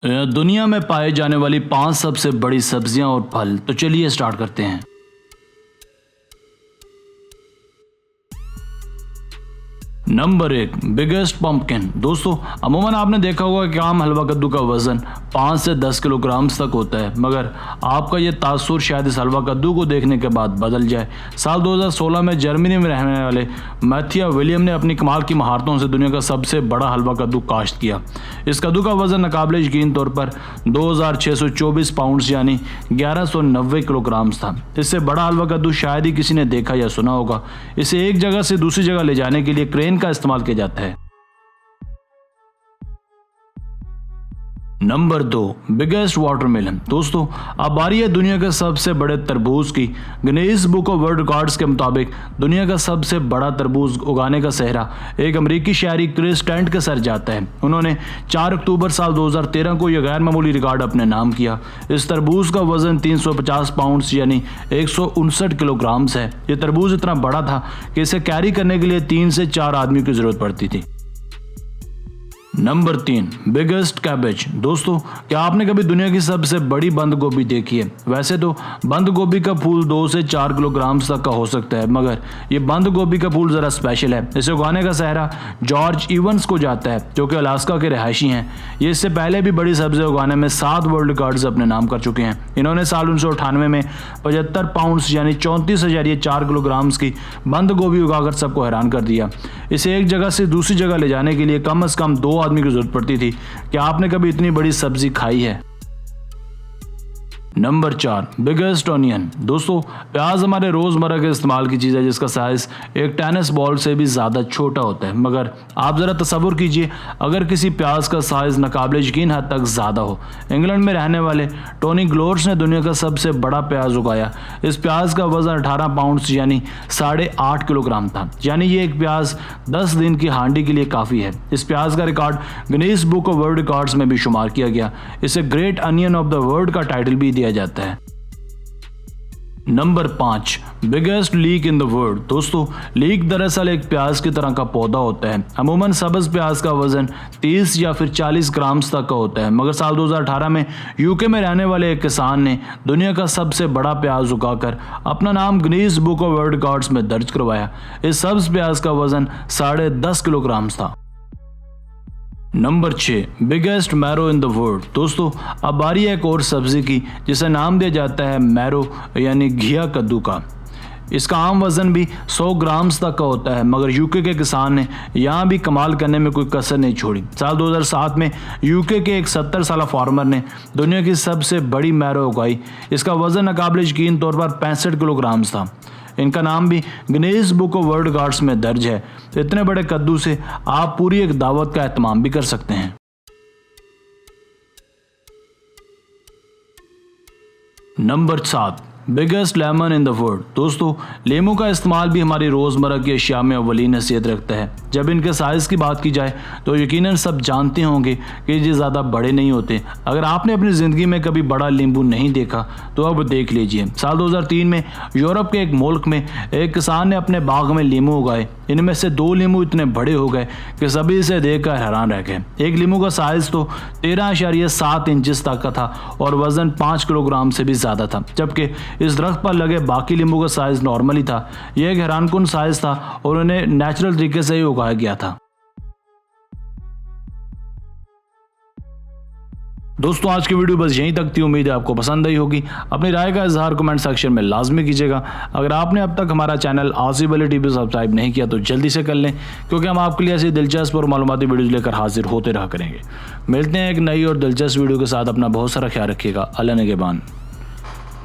दुनिया में पाए जाने वाली 5 सबसे बड़ी सब्जियां और फल। तो चलिए स्टार्ट करते हैं। Number 1, biggest pumpkin. दोस्तों, अमूमन आपने देखा होगा कि आम हलवा कद्दू का वजन 5 से 10 किलोग्राम तक होता है, मगर आपका ये तासुर शायद इस हलवा कद्दू को देखने के बाद बदल जाए। साल 2016 में जर्मनी में रहने वाले मैथिया विलियम ने अपनी कमाल की महारतों से दुनिया का सबसे बड़ा हलवा कद्दू काश्त किया। इस कद्दू का वजन नाकाबिले यकीन तौर पर 2624 पाउंड यानी 1190 किलोग्राम था। इससे बड़ा हलवा कद्दू शायद ही किसी ने देखा या सुना होगा। इसे एक जगह से दूसरी जगह ले जाने के लिए क्रेन का इस्तेमाल किया जाता है। Number 2, biggest watermelon. दोस्तों, अब बारी है दुनिया के सबसे बड़े तरबूज की। Guinness book of world records के मुताबिक दुनिया का सबसे बड़ा तरबूज उगाने का सेहरा एक अमेरिकी शहरी क्रिस टेंट के सर जाता है। उन्होंने 4 अक्टूबर साल 2013 को यह गैर मामूली रिकॉर्ड अपने नाम किया। इस तरबूज का वजन 350 पाउंड यानी 159 किलोग्राम है। यह तरबूज इतना बड़ा था कि इसे कैरी करने के लिए 3 से 4 आदमी की जरूरत पड़ती थी। Number 3, biggest cabbage. दोस्तों, क्या आपने कभी दुनिया की सबसे बड़ी बंद गोभी देखी है? वैसे तो बंद गोभी का फूल 2 से 4 किलोग्राम तक का हो सकता है, मगर ये बंद गोभी का फूल जरा स्पेशल है। इसे उगाने का सेहरा जॉर्ज इवंस को जाता है, जो कि अलास्का के रहायशी हैं। ये इससे पहले भी बड़ी सब्जी उगाने में 7 वर्ल्ड रिकॉर्ड्स अपने नाम कर चुके हैं। इन्होंने साल 1998 में 75 पाउंड यानी 34,4 किलोग्राम की बंद गोभी उगाकर सबको हैरान कर दिया। इसे एक जगह से दूसरी जगह ले जाने के लिए कम से कम 2 आदमी की जरूरत पड़ती थी। क्या आपने कभी इतनी बड़ी सब्जी खाई है? Number 4, biggest onion. दोस्तों, प्याज हमारे रोजमर्रा के इस्तेमाल की चीज़ है जिसका साइज एक टेनिस बॉल से भी ज़्यादा छोटा होता है, मगर आप ज़रा तसव्वुर कीजिए अगर किसी प्याज का साइज नाकाबिले यकीन हद तक ज़्यादा हो। इंग्लैंड में रहने वाले टोनी ग्लोर्स ने दुनिया का सबसे बड़ा प्याज उगाया। इस प्याज का वजन 18 पाउंड यानी 8.5 किलोग्राम था, यानी ये एक प्याज 10 दिन की हांडी के लिए काफ़ी है। इस प्याज का record Guinness book of world records में भी शुमार किया गया। इसे great onion of the world का टाइटल भी दिया जाता है। Number 5, biggest leak in the world. दोस्तों, लीक दरअसल एक प्याज की तरह का पौधा होता है। अमूमन सब्ज प्याज का वजन 30 या फिर 40 ग्राम तक का होता है, मगर साल 2018 में यूके में रहने वाले एक किसान ने दुनिया का सबसे बड़ा प्याज उगाकर अपना नाम Guinness book of world records में दर्ज करवाया। इस सब्ज प्याज का वजन 10.5 किलोग्राम था। Number 6, biggest marrow in the world. दोस्तों, अब बारी है एक और सब्जी की जिसे नाम दिया जाता है मैरो यानी घिया कद्दू का। इसका आम वजन भी 100 ग्राम तक का होता है, मगर यूके के किसान ने यहाँ भी कमाल करने में कोई कसर नहीं छोड़ी। साल 2007 में यूके के एक 70 साल फार्मर ने दुनिया की सबसे बड़ी मैरो उगाई। इसका वजन नाकाबिले यकीन तौर पर 65 किलोग्राम था। इनका नाम भी Guinness book of world records में दर्ज है। इतने बड़े कद्दू से आप पूरी एक दावत का एहतमाम भी कर सकते हैं। Number 7, biggest lemon in the world. दोस्तों, लेमू का इस्तेमाल भी हमारी रोज़मर्रा की अशिया में अव्वलीन हैसियत रखता है। जब इनके साइज़ की बात की जाए तो यकीनन सब जानते होंगे कि ये ज़्यादा बड़े नहीं होते। अगर आपने अपनी ज़िंदगी में कभी बड़ा नींबू नहीं देखा तो अब देख लीजिए। साल 2003 में यूरोप के एक मुल्क में एक किसान ने अपने बाग में नींबू उगाए। इनमें से 2 नींबू इतने बड़े हो गए कि सभी इसे देखकर हैरान रह गए। एक नींबू का साइज़ तो 13.7 इंच तक का था और वज़न 5 किलोग्राम से भी ज़्यादा था, जबकि इस दरख्त पर लगे बाकी नींबू का साइज नॉर्मली था। यह एक हैरानकुन साइज था और उन्हें नेचुरल तरीके से ही उगाया गया था। दोस्तों, आज की वीडियो बस यहीं तक थी। उम्मीद है आपको पसंद आई होगी। अपनी राय का इजहार कमेंट सेक्शन में लाजमी कीजिएगा। अगर आपने अब तक हमारा channel Asif Ali TV subscribe नहीं किया तो जल्दी से कर लें, क्योंकि हम आपके लिए ऐसी दिलचस्प और मालूमाती वीडियोज़ लेकर हाजिर होते रहा करेंगे। मिलते हैं एक नई और दिलचस्प वीडियो के साथ। अपना बहुत सारा ख्याल रखिएगा। अल्लाह निगहबान।